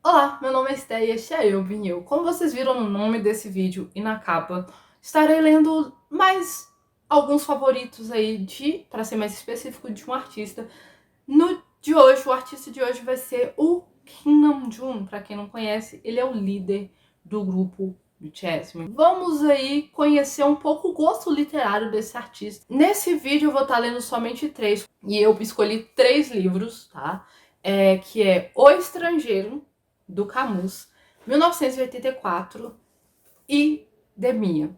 Olá, meu nome é Esté e este é Eu. Como vocês viram no nome desse vídeo e na capa, estarei lendo mais alguns favoritos aí para ser mais específico, de um artista. O artista de hoje vai ser o Kim Namjoon. Para quem não conhece, ele é o líder do grupo BTS. Vamos aí conhecer um pouco o gosto literário desse artista. Nesse vídeo eu vou estar lendo somente 3, e eu escolhi 3 livros, tá? Que é O Estrangeiro, do Camus, 1984, e Demia,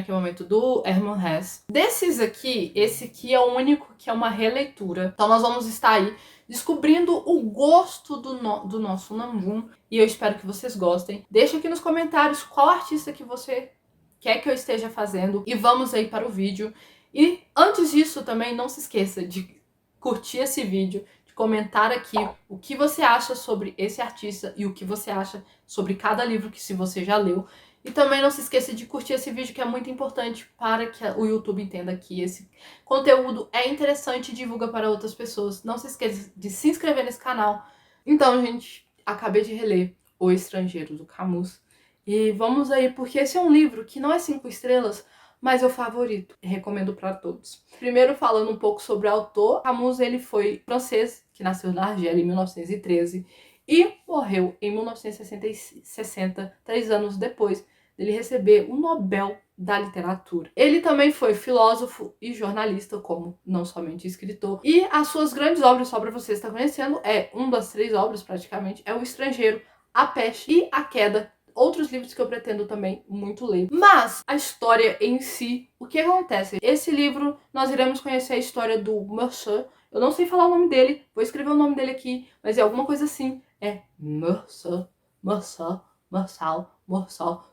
que é o momento do Hermann Hesse. Desses aqui, esse aqui é o único que é uma releitura. Então nós vamos estar aí descobrindo o gosto do nosso Namjoon, e eu espero que vocês gostem. Deixa aqui nos comentários qual artista que você quer que eu esteja fazendo, e vamos aí para o vídeo. E antes disso também, não se esqueça de curtir esse vídeo, de comentar aqui o que você acha sobre esse artista e o que você acha sobre cada livro que se você já leu. E também não se esqueça de curtir esse vídeo, que é muito importante para que o YouTube entenda que esse conteúdo é interessante e divulga para outras pessoas. Não se esqueça de se inscrever nesse canal. Então, gente, acabei de reler O Estrangeiro, do Camus. E vamos aí, porque esse é um livro que não é 5 estrelas, mas é o favorito. Recomendo para todos. Primeiro, falando um pouco sobre o autor, Camus, ele foi francês, que nasceu na Argélia em 1913 e morreu em 1960, 3 anos depois dele receber o Nobel da Literatura. Ele também foi filósofo e jornalista, como não somente escritor. E as suas grandes obras, só para você estar conhecendo, uma das 3 obras praticamente, é O Estrangeiro, A Peste e A Queda. Outros livros que eu pretendo também muito ler. Mas a história em si, o que acontece? Esse livro, nós iremos conhecer a história do Mercer. Eu não sei falar o nome dele, vou escrever o nome dele aqui, mas é alguma coisa assim. É Mercer, Marçal,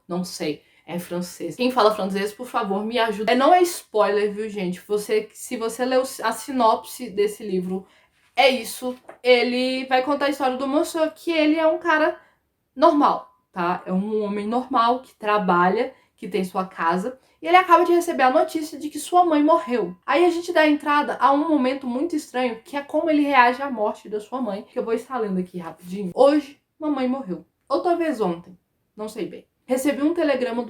não sei. É francês. Quem fala francês, por favor, me ajuda. Não é spoiler, viu, gente? Se você leu a sinopse desse livro, é isso. Ele vai contar a história do Mercer, que ele é um cara normal, tá? É um homem normal que trabalha, que tem sua casa, e ele acaba de receber a notícia de que sua mãe morreu. Aí a gente dá entrada a um momento muito estranho, que é como ele reage à morte da sua mãe, que eu vou estar lendo aqui rapidinho. Hoje, mamãe morreu. Ou talvez ontem, não sei bem. Recebi um telegrama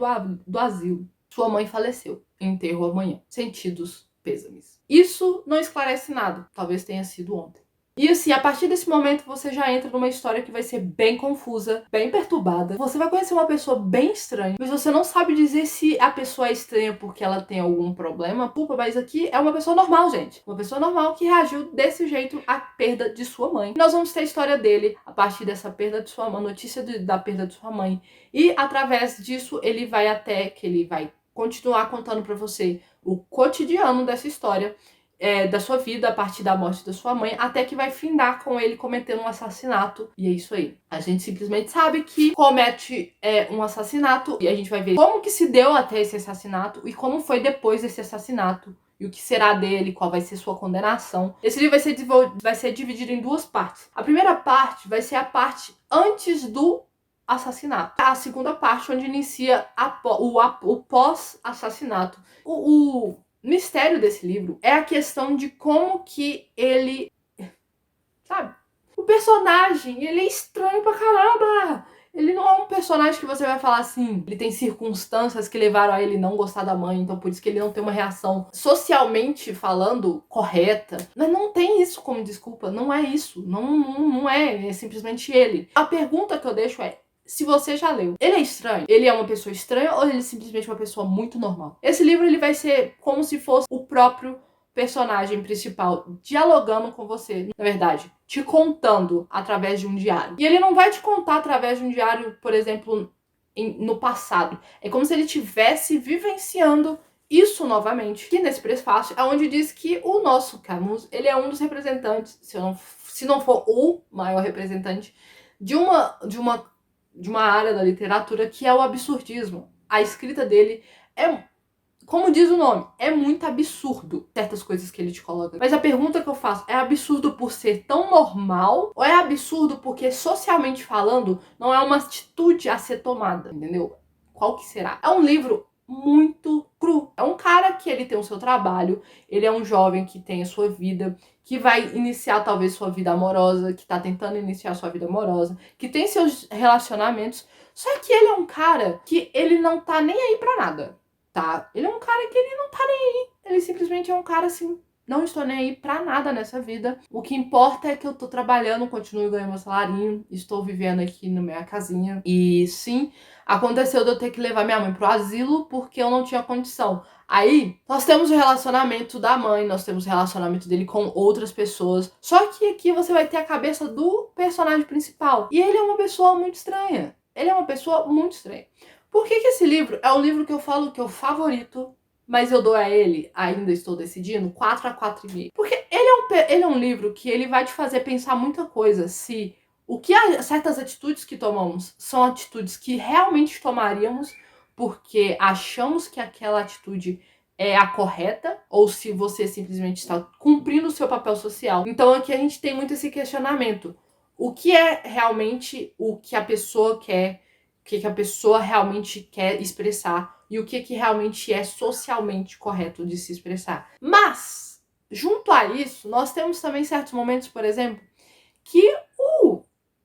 do asilo. Sua mãe faleceu. Enterro amanhã. Sentidos pêsames. Isso não esclarece nada. Talvez tenha sido ontem. E assim, a partir desse momento você já entra numa história que vai ser bem confusa, bem perturbada. Você vai conhecer uma pessoa bem estranha, mas você não sabe dizer se a pessoa é estranha porque ela tem algum problema. Pupa, mas aqui é uma pessoa normal, gente. Uma pessoa normal que reagiu desse jeito à perda de sua mãe. Nós vamos ter a história dele a partir dessa perda de sua mãe, notícia da perda de sua mãe. E através disso ele vai continuar contando pra você o cotidiano dessa história. Da sua vida a partir da morte da sua mãe, até que vai findar com ele cometendo um assassinato. E é isso aí. A gente simplesmente sabe que comete um assassinato, e a gente vai ver como que se deu até esse assassinato e como foi depois desse assassinato. E o que será dele, qual vai ser sua condenação. Esse livro vai ser dividido em 2 partes. A primeira parte vai ser a parte antes do assassinato. A segunda parte, onde inicia o pós-assassinato. O mistério desse livro é a questão de como que ele... Sabe? O personagem, ele é estranho pra caramba! Ele não é um personagem que você vai falar assim, ele tem circunstâncias que levaram a ele não gostar da mãe, então por isso que ele não tem uma reação socialmente falando correta. Mas não tem isso como desculpa, não é isso. Não é simplesmente ele. A pergunta que eu deixo é: se você já leu, ele é estranho? Ele é uma pessoa estranha ou ele é simplesmente uma pessoa muito normal? Esse livro ele vai ser como se fosse o próprio personagem principal dialogando com você, na verdade, te contando através de um diário. E ele não vai te contar através de um diário, por exemplo, no passado. É como se ele estivesse vivenciando isso novamente. E nesse prefácio é onde diz que o nosso Camus, ele é um dos representantes, se não for o maior representante, de uma área da literatura que é o absurdismo. A escrita dele é, como diz o nome, é muito absurdo certas coisas que ele te coloca. Mas a pergunta que eu faço, é absurdo por ser tão normal? Ou é absurdo porque, socialmente falando, não é uma atitude a ser tomada, entendeu? Qual que será? É um livro muito cru. É um cara que ele tem o seu trabalho, ele é um jovem que tem a sua vida, que vai iniciar talvez sua vida amorosa, que tá tentando iniciar sua vida amorosa, que tem seus relacionamentos, só que ele é um cara que ele não tá nem aí pra nada, tá? Ele é um cara que ele não tá nem aí, ele simplesmente é um cara assim, não estou nem aí pra nada nessa vida. O que importa é que eu tô trabalhando, continuo ganhando meu salarinho, estou vivendo aqui na minha casinha. E sim, aconteceu de eu ter que levar minha mãe pro asilo porque eu não tinha condição. Aí, nós temos o relacionamento da mãe, nós temos o relacionamento dele com outras pessoas. Só que aqui você vai ter a cabeça do personagem principal. E ele é uma pessoa muito estranha. Ele é uma pessoa muito estranha. Por que esse livro é um livro que eu falo que é o favorito, mas eu dou a ele, ainda estou decidindo, 4 a 4,5. Porque ele é um livro que ele vai te fazer pensar muita coisa, se certas atitudes que tomamos são atitudes que realmente tomaríamos porque achamos que aquela atitude é a correta, ou se você simplesmente está cumprindo o seu papel social. Então aqui a gente tem muito esse questionamento. O que é realmente o que a pessoa quer, o que a pessoa realmente quer expressar, e o que realmente é socialmente correto de se expressar. Mas, junto a isso, nós temos também certos momentos, por exemplo, que o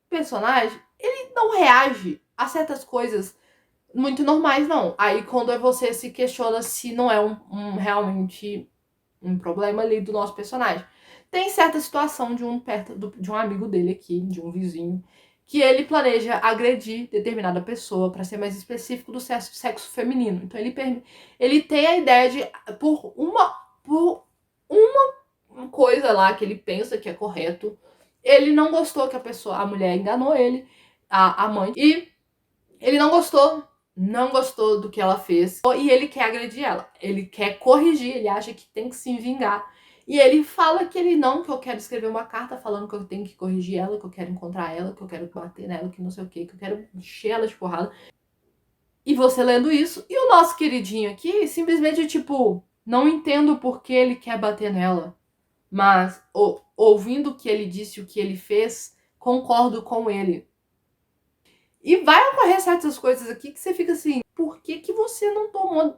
personagem, ele não reage a certas coisas muito normais, não. Aí, quando você se questiona se não é realmente um problema ali do nosso personagem. Tem certa situação de um amigo dele aqui, de um vizinho, que ele planeja agredir determinada pessoa, para ser mais específico, do sexo feminino. Então ele tem a ideia de, por uma coisa lá que ele pensa que é correto, ele não gostou que a mulher enganou ele, a mãe, e ele não gostou do que ela fez, e ele quer agredir ela, ele quer corrigir, ele acha que tem que se vingar. E ele fala que que eu quero escrever uma carta falando que eu tenho que corrigir ela, que eu quero encontrar ela, que eu quero bater nela, que não sei o que eu quero encher ela de porrada. E você lendo isso, e o nosso queridinho aqui, simplesmente, tipo, não entendo por que ele quer bater nela, mas ouvindo o que ele disse, o que ele fez, concordo com ele. E vai ocorrer certas coisas aqui que você fica assim, por que você não tomou?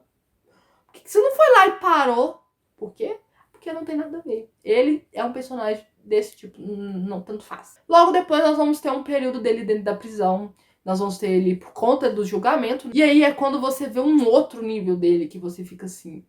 Por que você não foi lá e parou? Por quê? Porque não tem nada a ver. Ele é um personagem desse tipo, não tanto faz. Logo depois nós vamos ter um período dele dentro da prisão. Nós vamos ter ele por conta do julgamento. E aí é quando você vê um outro nível dele, que você fica assim...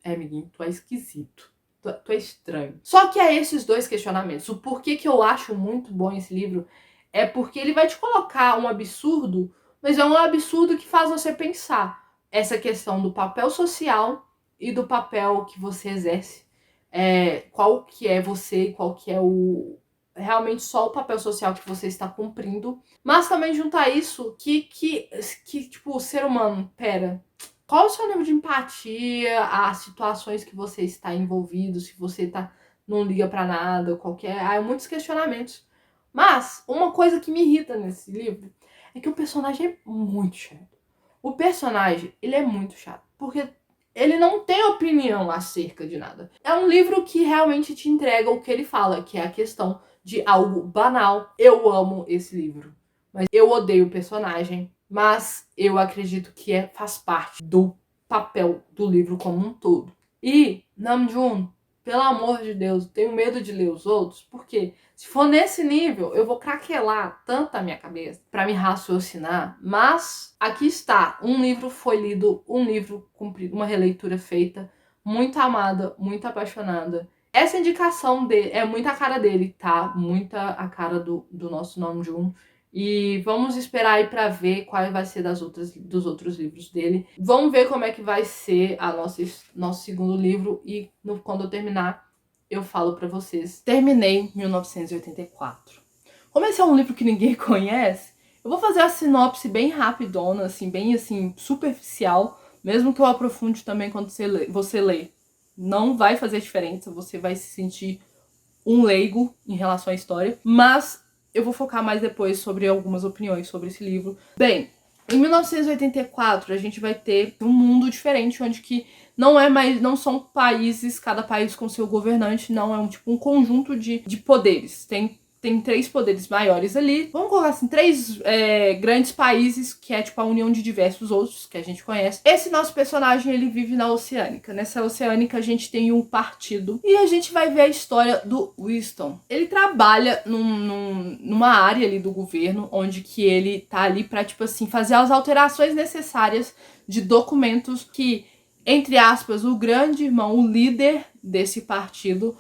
amiguinho, tu é esquisito. Tu é estranho. Só que é esses dois questionamentos. O porquê que eu acho muito bom esse livro é porque ele vai te colocar um absurdo, mas é um absurdo que faz você pensar. Essa questão do papel social e do papel que você exerce. Qual que é você, qual que é realmente só o papel social que você está cumprindo. Mas também junto a isso, que tipo, o ser humano, qual o seu nível de empatia, as situações que você está envolvido, se você não liga pra nada, há muitos questionamentos. Mas uma coisa que me irrita nesse livro é que o personagem é muito chato. O personagem, ele é muito chato, porque ele não tem opinião acerca de nada. É um livro que realmente te entrega o que ele fala, que é a questão de algo banal. Eu amo esse livro, mas eu odeio o personagem. Mas eu acredito que faz parte do papel do livro como um todo. E, Namjoon, pelo amor de Deus, tenho medo de ler os outros, porque se for nesse nível, eu vou craquelar tanto a minha cabeça para me raciocinar. Mas aqui está, um livro foi lido, um livro cumprido, uma releitura feita, muito amada, muito apaixonada. Essa indicação é muita a cara dele, tá? Muita a cara do nosso Namjoon. E vamos esperar aí pra ver qual vai ser dos outros livros dele. Vamos ver como é que vai ser nosso segundo livro. E quando eu terminar, eu falo pra vocês. Terminei 1984. Como esse é um livro que ninguém conhece, eu vou fazer a sinopse bem rapidona, assim, bem assim, superficial. Mesmo que eu aprofunde também quando você lê. Não vai fazer diferença, você vai se sentir um leigo em relação à história. Mas eu vou focar mais depois sobre algumas opiniões sobre esse livro. Bem, em 1984 a gente vai ter um mundo diferente, onde que não são países, cada país com seu governante, não é um conjunto de poderes. Tem tem 3 poderes maiores ali. Vamos colocar assim, 3 grandes países, que é tipo a união de diversos outros, que a gente conhece. Esse nosso personagem, ele vive na Oceânica. Nessa Oceânica a gente tem um partido. E a gente vai ver a história do Winston. Ele trabalha numa área ali do governo, onde que ele tá ali pra, tipo assim, fazer as alterações necessárias de documentos que, entre aspas, o grande irmão, o líder desse partido,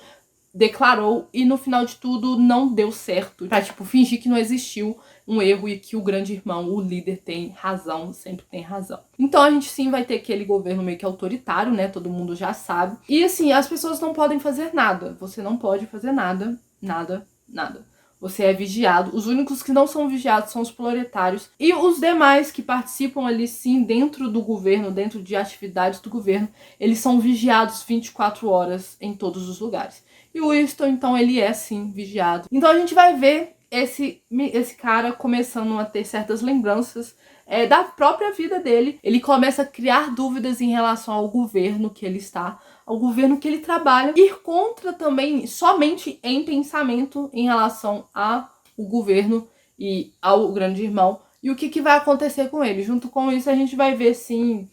declarou, e no final de tudo não deu certo, pra tipo fingir que não existiu um erro e que o grande irmão, o líder, tem razão, sempre tem razão. Então a gente sim vai ter aquele governo meio que autoritário, né, todo mundo já sabe. E assim, as pessoas não podem fazer nada, você não pode fazer nada, nada, nada. Você é vigiado. Os únicos que não são vigiados são os proletários. E os demais que participam ali sim dentro do governo, dentro de atividades do governo, eles são vigiados 24 horas em todos os lugares. E o Winston, então, ele é sim vigiado. Então a gente vai ver esse cara começando a ter certas lembranças da própria vida dele. Ele começa a criar dúvidas em relação ao governo que ele está, ao governo que ele trabalha, ir contra também, somente em pensamento, em relação ao governo e ao grande irmão. E o que vai acontecer com ele? Junto com isso, a gente vai ver, sim,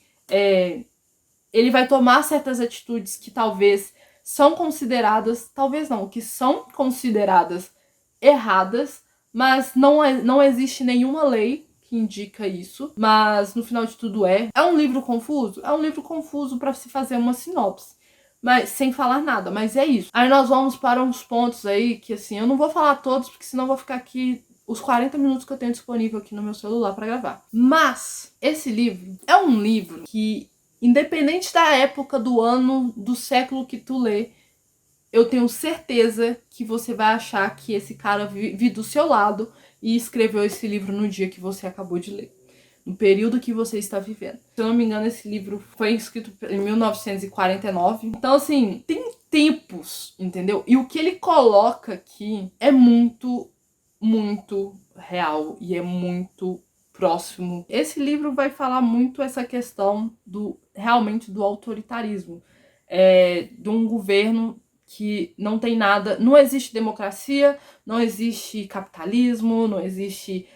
ele vai tomar certas atitudes que talvez são consideradas, talvez não, que são consideradas erradas, mas não existe nenhuma lei que indica isso, mas no final de tudo é um livro confuso? É um livro confuso para se fazer uma sinopse, mas sem falar nada, mas é isso. Aí nós vamos para uns pontos aí que, assim, eu não vou falar todos, porque senão eu vou ficar aqui os 40 minutos que eu tenho disponível aqui no meu celular para gravar. Mas esse livro é um livro que, independente da época do ano, do século que tu lê, eu tenho certeza que você vai achar que esse cara vive do seu lado e escreveu esse livro no dia que você acabou de ler, no período que você está vivendo. Se eu não me engano, esse livro foi escrito em 1949. Então, assim, tem tempos, entendeu? E o que ele coloca aqui é muito, muito real e é muito próximo. Esse livro vai falar muito essa questão realmente do autoritarismo, de um governo que não tem nada, não existe democracia, não existe capitalismo, não existe,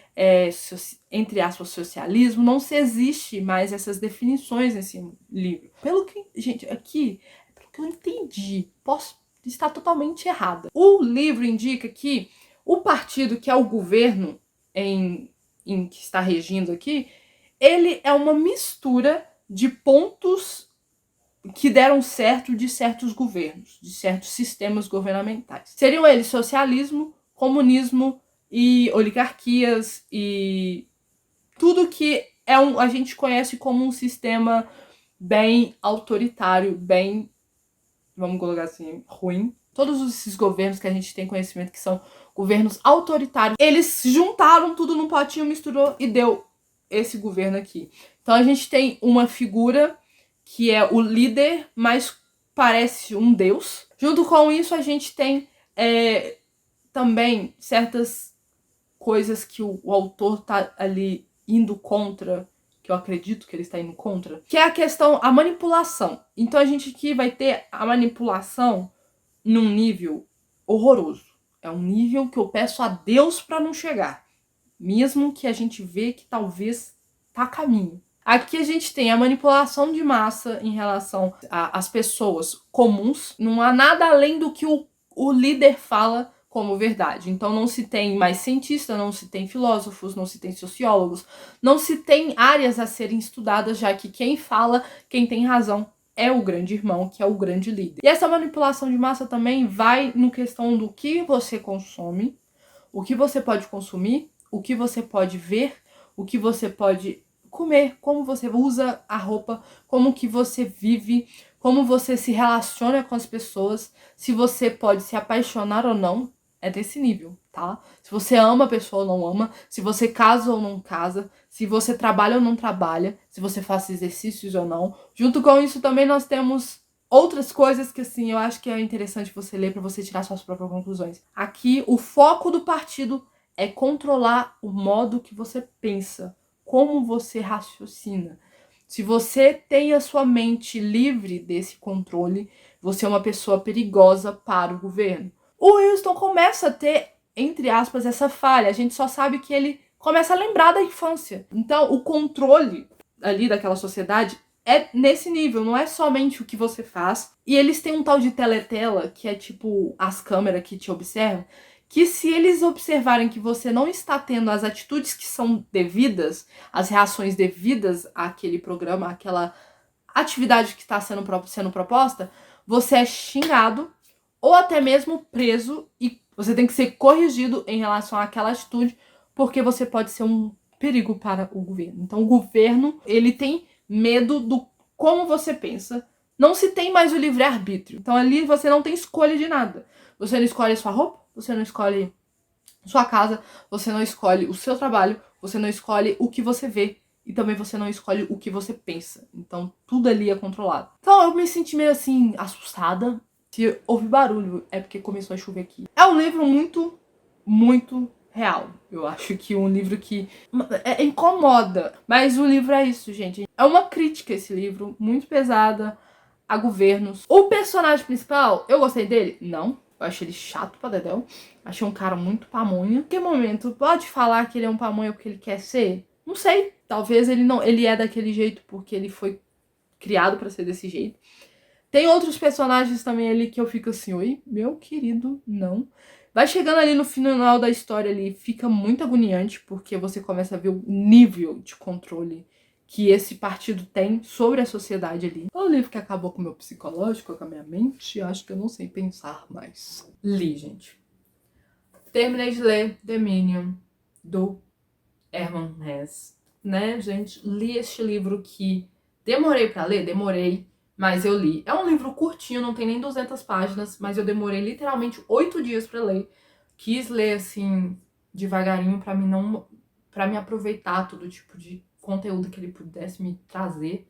entre aspas, socialismo, não se existe mais essas definições nesse livro. Pelo que, gente, aqui, pelo que eu entendi, posso estar totalmente errada. O livro indica que o partido que é o governo que está regindo aqui, ele é uma mistura de pontos que deram certo de certos governos, de certos sistemas governamentais. Seriam eles socialismo, comunismo e oligarquias e tudo que a gente conhece como um sistema bem autoritário, bem, vamos colocar assim, ruim. Todos esses governos que a gente tem conhecimento que são governos autoritários, eles juntaram tudo num potinho, misturou e deu esse governo aqui. Então a gente tem uma figura que é o líder, mas parece um deus. Junto com isso, a gente tem também certas coisas que o autor tá ali indo contra, que eu acredito que ele está indo contra, que é a manipulação. Então a gente aqui vai ter a manipulação num nível horroroso. É um nível que eu peço a Deus para não chegar, mesmo que a gente vê que talvez tá a caminho. Aqui a gente tem a manipulação de massa em relação às pessoas comuns. Não há nada além do que o líder fala como verdade. Então não se tem mais cientista, não se tem filósofos, não se tem sociólogos, não se tem áreas a serem estudadas, já que quem fala, quem tem razão, é o grande irmão, que é o grande líder. E essa manipulação de massa também vai no questão do que você consome, o que você pode consumir, o que você pode ver, o que você pode comer, como você usa a roupa, como que você vive, como você se relaciona com as pessoas, se você pode se apaixonar ou não, é desse nível, tá? Se você ama a pessoa ou não ama, se você casa ou não casa, se você trabalha ou não trabalha, se você faz exercícios ou não. Junto com isso também nós temos outras coisas que, assim, eu acho que é interessante você ler para você tirar suas próprias conclusões. Aqui, o foco do partido é controlar o modo que você pensa, como você raciocina. Se você tem a sua mente livre desse controle, você é uma pessoa perigosa para o governo. O Winston começa a ter entre aspas, essa falha. A gente só sabe que ele começa a lembrar da infância. Então, o controle ali daquela sociedade é nesse nível, não é somente o que você faz. E eles têm um tal de teletela, que é tipo as câmeras que te observam, que se eles observarem que você não está tendo as atitudes que são devidas, as reações devidas àquele programa, àquela atividade que está sendo proposta, você é xingado ou até mesmo preso e você tem que ser corrigido em relação àquela atitude, porque você pode ser um perigo para o governo. Então o governo, ele tem medo do como você pensa. Não se tem mais o livre-arbítrio. Então ali você não tem escolha de nada. Você não escolhe a sua roupa, você não escolhe sua casa, você não escolhe o seu trabalho, você não escolhe o que você vê e também você não escolhe o que você pensa. Então tudo ali é controlado. Então eu me senti meio assim assustada. Se houve barulho é porque começou a chover aqui. É um livro muito, muito real. Eu acho que um livro que incomoda. Mas o livro é isso, gente. É uma crítica esse livro, muito pesada a governos. O personagem principal, eu gostei dele? Não. Eu achei ele chato pra dedéu. Achei um cara muito pamonha. Em que momento pode falar que ele é um pamonha porque ele quer ser? Não sei. Talvez ele não. Ele é daquele jeito porque ele foi criado pra ser desse jeito. Tem outros personagens também ali que eu fico assim, oi, meu querido, não. Vai chegando ali no final da história ali, fica muito agoniante, porque você começa a ver o nível de controle que esse partido tem sobre a sociedade ali. É um livro que acabou com o meu psicológico, com a minha mente, acho que eu não sei pensar mais. Li, gente. Terminei de ler The Minion, do Herman Hesse, né, gente? Li este livro que demorei pra ler, demorei, mas eu li. É um livro curtinho, não tem nem 200 páginas, mas eu demorei literalmente 8 dias pra ler. Quis ler, assim, devagarinho pra mim não... pra me aproveitar todo tipo de conteúdo que ele pudesse me trazer.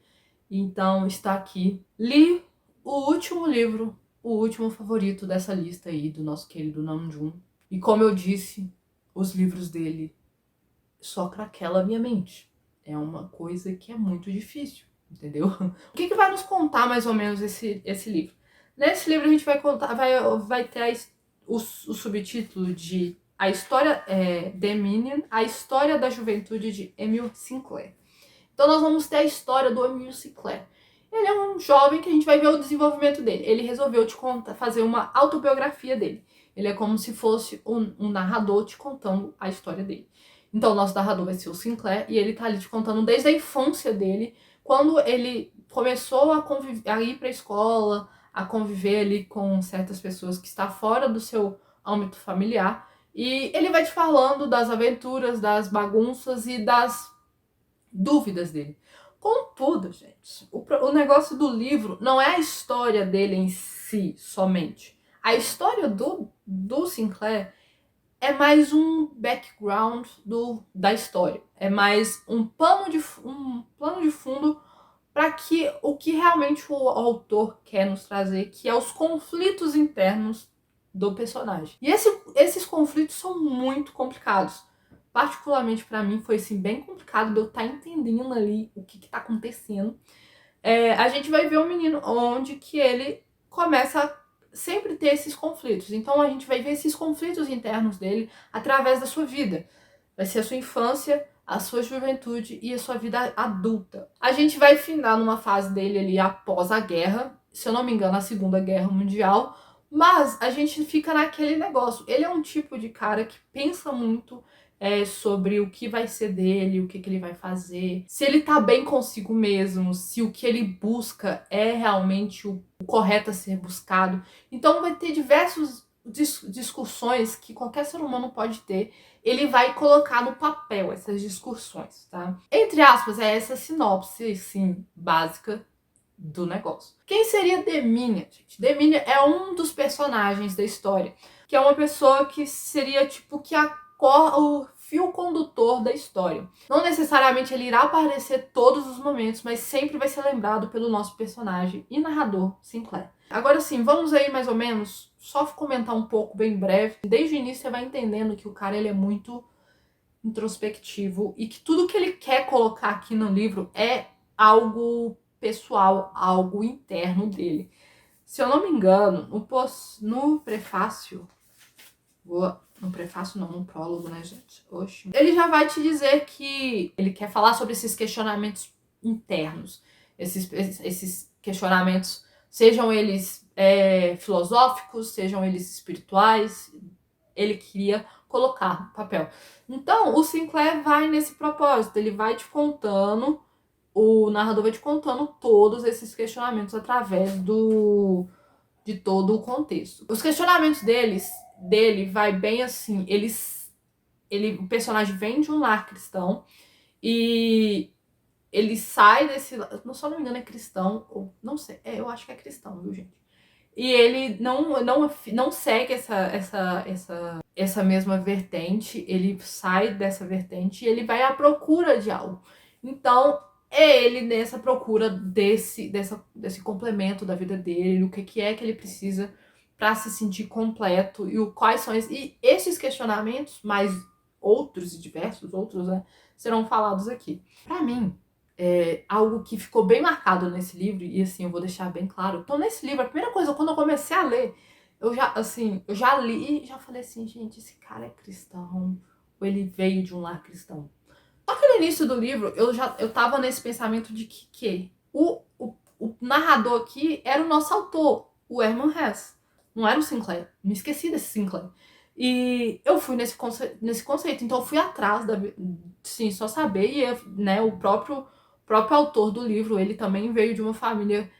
Então, está aqui. Li o último livro, o último favorito dessa lista aí, do nosso querido Namjoon. E como eu disse, os livros dele só craquela a minha mente. É uma coisa que é muito difícil, entendeu? O que vai nos contar mais ou menos esse livro? Nesse livro a gente vai contar, vai ter o subtítulo de A História The Minion, a história da juventude de Emil Sinclair. Então nós vamos ter a história do Emil Sinclair. Ele é um jovem que a gente vai ver o desenvolvimento dele. Ele resolveu fazer uma autobiografia dele. Ele é como se fosse um narrador te contando a história dele. Então o nosso narrador vai ser o Sinclair e ele tá ali te contando desde a infância dele, quando ele começou a ir pra escola, a conviver ali com certas pessoas que está fora do seu âmbito familiar. E ele vai te falando das aventuras, das bagunças e das dúvidas dele. Contudo, gente, o negócio do livro não é a história dele em si somente. A história do Sinclair é mais um background da história. É mais um plano de fundo para que o que realmente o autor quer nos trazer, que é os conflitos internos do personagem. E esses conflitos são muito complicados. Particularmente para mim foi assim, bem complicado de eu estar entendendo ali o que está acontecendo. A gente vai ver um menino onde que ele começa a sempre ter esses conflitos. Então a gente vai ver esses conflitos internos dele através da sua vida. Vai ser a sua infância, a sua juventude e a sua vida adulta. A gente vai findar numa fase dele ali após a guerra, se eu não me engano, a Segunda Guerra Mundial, mas a gente fica naquele negócio. Ele é um tipo de cara que pensa muito sobre o que vai ser dele, o que ele vai fazer, se ele tá bem consigo mesmo, se o que ele busca é realmente o correto a ser buscado. Então vai ter diversas discussões que qualquer ser humano pode ter. Ele vai colocar no papel essas discussões, tá? Entre aspas, é essa sinopse, assim, básica do negócio. Quem seria Deminia, gente? Deminia é um dos personagens da história, que é uma pessoa que seria tipo que o fio condutor da história. Não necessariamente ele irá aparecer todos os momentos, mas sempre vai ser lembrado pelo nosso personagem e narrador Sinclair. Agora sim, vamos aí mais ou menos só comentar um pouco bem breve. Desde o início você vai entendendo que o cara ele é muito introspectivo e que tudo que ele quer colocar aqui no livro é algo pessoal, algo interno dele. Se eu não me engano, no prefácio, vou No prefácio não, no prólogo, né, gente? Oxi. Ele já vai te dizer que ele quer falar sobre esses questionamentos internos. Esses questionamentos, sejam eles filosóficos, sejam eles espirituais, ele queria colocar no papel. Então, o Sinclair vai nesse propósito, ele vai te contando, o narrador vai te contando todos esses questionamentos através de todo o contexto. Os questionamentos dele vai bem assim, o personagem vem de um lar cristão e ele sai desse, se eu não me engano é cristão, ou não sei, eu acho que é cristão, viu, gente? E ele não segue essa mesma vertente, ele sai dessa vertente e ele vai à procura de algo. Então, é ele nessa procura desse complemento da vida dele, o que é que ele precisa para se sentir completo e quais são e esses questionamentos, mais outros e diversos outros, né, serão falados aqui. Para mim, algo que ficou bem marcado nesse livro, e assim, eu vou deixar bem claro. Então, nesse livro, a primeira coisa, quando eu comecei a ler, eu já li e já falei assim, gente, esse cara é cristão, ou ele veio de um lar cristão. Só que no início do livro, eu tava nesse pensamento de que o narrador aqui era o nosso autor, o Herman Hesse, não era o Sinclair. Me esqueci desse Sinclair. E eu fui nesse conceito, então eu fui atrás sim, só saber, e né, o próprio autor do livro, ele também veio de uma família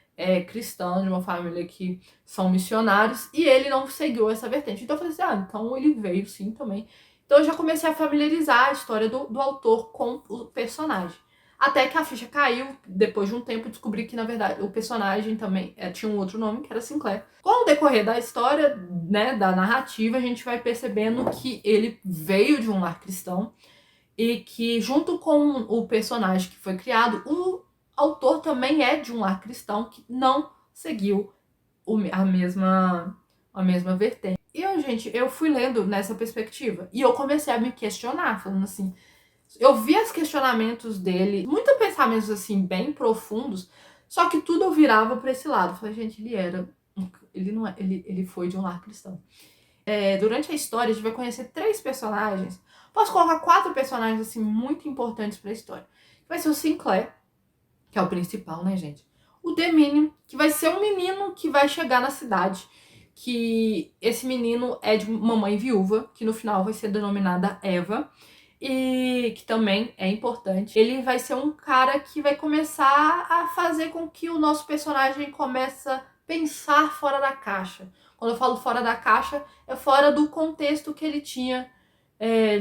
cristã, de uma família que são missionários, e ele não seguiu essa vertente. Então eu falei assim, então ele veio sim também. Então eu já comecei a familiarizar a história do autor com o personagem. Até que a ficha caiu, depois de um tempo descobri que, na verdade, o personagem também tinha um outro nome, que era Sinclair. Com o decorrer da história, né, da narrativa, a gente vai percebendo que ele veio de um lar cristão e que, junto com o personagem que foi criado, o autor também é de um lar cristão que não seguiu a mesma vertente. E eu fui lendo nessa perspectiva e eu comecei a me questionar, falando assim, eu vi os questionamentos dele, muitos pensamentos assim bem profundos, só que tudo eu virava para esse lado. Eu falei, gente, ele foi de um lar cristão. Durante a história a gente vai conhecer 3 personagens. Posso colocar 4 personagens assim muito importantes para a história. Vai ser o Sinclair, que é o principal, né, gente? O Dominion, que vai ser um menino que vai chegar na cidade, que esse menino é de uma mãe viúva, que no final vai ser denominada Eva, e que também é importante. Ele vai ser um cara que vai começar a fazer com que o nosso personagem comece a pensar fora da caixa. Quando eu falo fora da caixa, é fora do contexto que ele tinha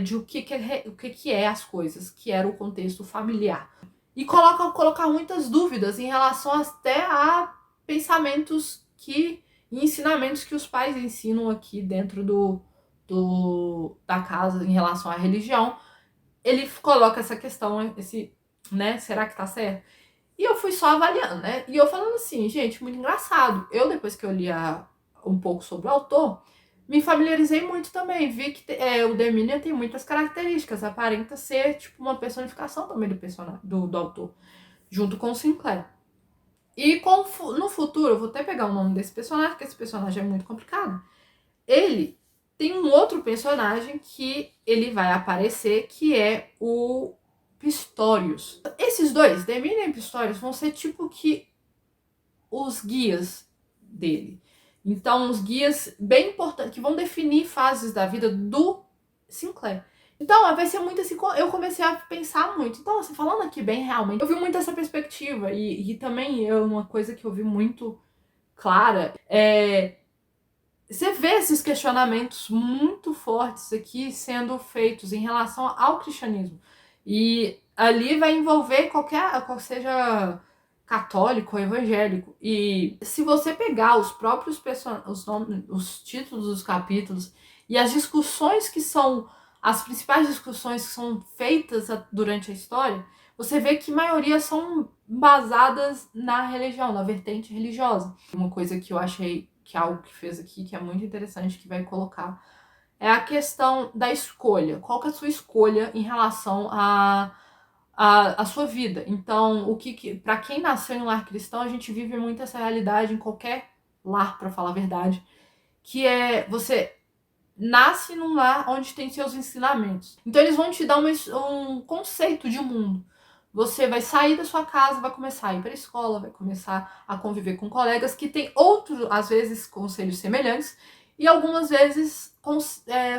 de o que é as coisas, que era o contexto familiar. E colocar muitas dúvidas em relação até a pensamentos e ensinamentos que os pais ensinam aqui dentro da casa em relação à religião. Ele coloca essa questão, né, será que tá certo? E eu fui só avaliando, né? E eu falando assim, gente, muito engraçado. Eu, depois que eu li um pouco sobre o autor, me familiarizei muito também. Vi que o Dominion tem muitas características. Aparenta ser, tipo, uma personificação também do personagem, do autor, junto com o Sinclair. E no futuro, eu vou até pegar o nome desse personagem, porque esse personagem é muito complicado. Ele tem um outro personagem que ele vai aparecer, que é o Pistorius. Esses dois, Dominion e Pistorius, vão ser tipo que os guias dele. Então, os guias bem importantes, que vão definir fases da vida do Sinclair. Então, vai ser muito assim, eu comecei a pensar muito. Então, assim, falando aqui bem realmente, eu vi muito essa perspectiva. E também uma coisa que eu vi muito clara você vê esses questionamentos muito fortes aqui sendo feitos em relação ao cristianismo. E ali vai envolver qual seja católico ou evangélico. E se você pegar os próprios os títulos dos capítulos e as discussões que são as principais discussões que são feitas durante a história, você vê que a maioria são basadas na religião, na vertente religiosa. Uma coisa que eu achei que é algo que fez aqui, que é muito interessante, que vai colocar, é a questão da escolha. Qual que é a sua escolha em relação à sua vida? Então, para quem nasceu em um lar cristão, a gente vive muito essa realidade em qualquer lar, para falar a verdade, que é você nasce num lar onde tem seus ensinamentos. Então eles vão te dar um conceito de mundo. Você vai sair da sua casa, vai começar a ir para a escola, vai começar a conviver com colegas que têm outros, às vezes, conselhos semelhantes e algumas vezes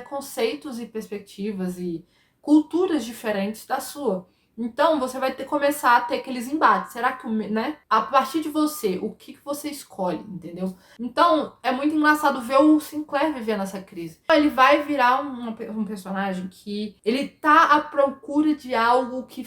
conceitos e perspectivas e culturas diferentes da sua. Então você vai começar a ter aqueles embates. Será que, né? A partir de você, o que você escolhe, entendeu? Então é muito engraçado ver o Sinclair vivendo essa crise. Ele vai virar um personagem que ele tá à procura de algo que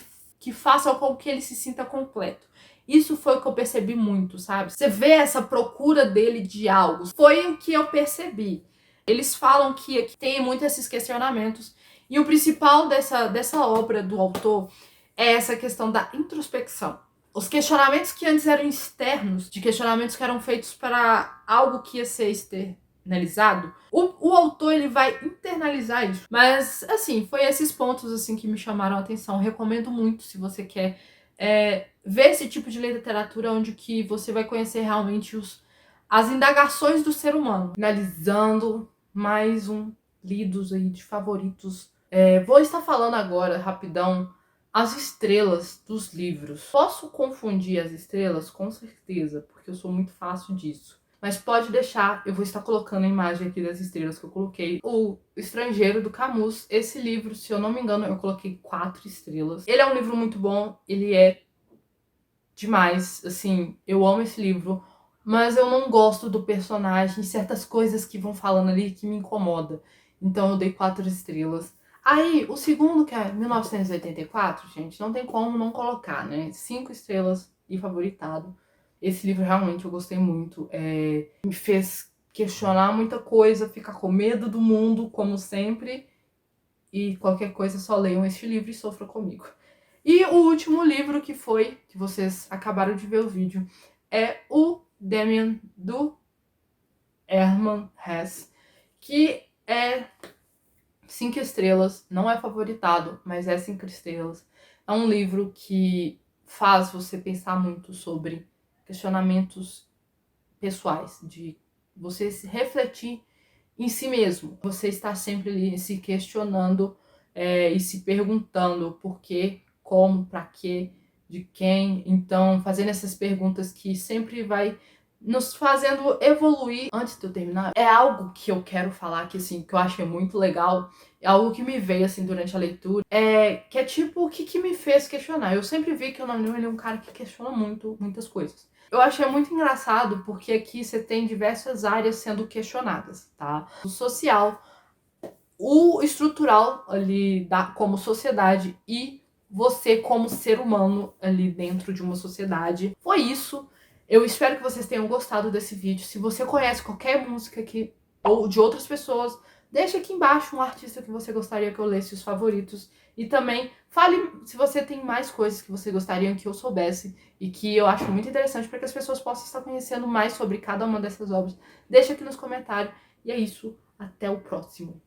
faça com que ele se sinta completo. Isso foi o que eu percebi muito, sabe? Você vê essa procura dele de algo. Foi o que eu percebi. Eles falam que tem muito esses questionamentos. E o principal dessa obra do autor é essa questão da introspecção. Os questionamentos que antes eram externos, de questionamentos que eram feitos para algo que ia ser externalizado, o autor ele vai internalizar isso. Mas, assim, foi esses pontos assim que me chamaram a atenção. Recomendo muito se você quer ver esse tipo de literatura onde que você vai conhecer realmente as indagações do ser humano. Finalizando mais um lidos aí de favoritos. Vou estar falando agora, rapidão, as estrelas dos livros. Posso confundir as estrelas? Com certeza, porque eu sou muito fácil disso. Mas pode deixar, eu vou estar colocando a imagem aqui das estrelas que eu coloquei. O Estrangeiro, do Camus. Esse livro, se eu não me engano, eu coloquei 4 estrelas. Ele é um livro muito bom, ele é demais, assim, eu amo esse livro, mas eu não gosto do personagem, certas coisas que vão falando ali que me incomoda. Então eu dei 4 estrelas. Aí, o segundo, que é 1984, gente, não tem como não colocar, né? 5 estrelas e favoritado. Esse livro realmente eu gostei muito. Me fez questionar muita coisa, ficar com medo do mundo, como sempre. E qualquer coisa, só leiam este livro e sofram comigo. E o último livro que vocês acabaram de ver o vídeo, é o Demian, do Hermann Hesse, que é 5 estrelas, não é favoritado, mas é 5 estrelas. É um livro que faz você pensar muito sobre questionamentos pessoais, de você se refletir em si mesmo. Você está sempre ali se questionando e se perguntando por quê, como, para quê, de quem. Então, fazendo essas perguntas que sempre vai nos fazendo evoluir. Antes de eu terminar, é algo que eu quero falar que, assim, que eu achei muito legal, é algo que me veio, assim, durante a leitura, que é tipo, o que me fez questionar. Eu sempre vi que o Naminho, ele é um cara que questiona muitas coisas. Eu achei muito engraçado porque aqui você tem diversas áreas sendo questionadas, tá? O social, o estrutural ali como sociedade e você como ser humano ali dentro de uma sociedade. Foi isso. Eu espero que vocês tenham gostado desse vídeo. Se você conhece qualquer música aqui ou de outras pessoas, deixa aqui embaixo um artista que você gostaria que eu lesse, os favoritos. E também fale se você tem mais coisas que você gostaria que eu soubesse e que eu acho muito interessante para que as pessoas possam estar conhecendo mais sobre cada uma dessas obras. Deixa aqui nos comentários. E é isso. Até o próximo.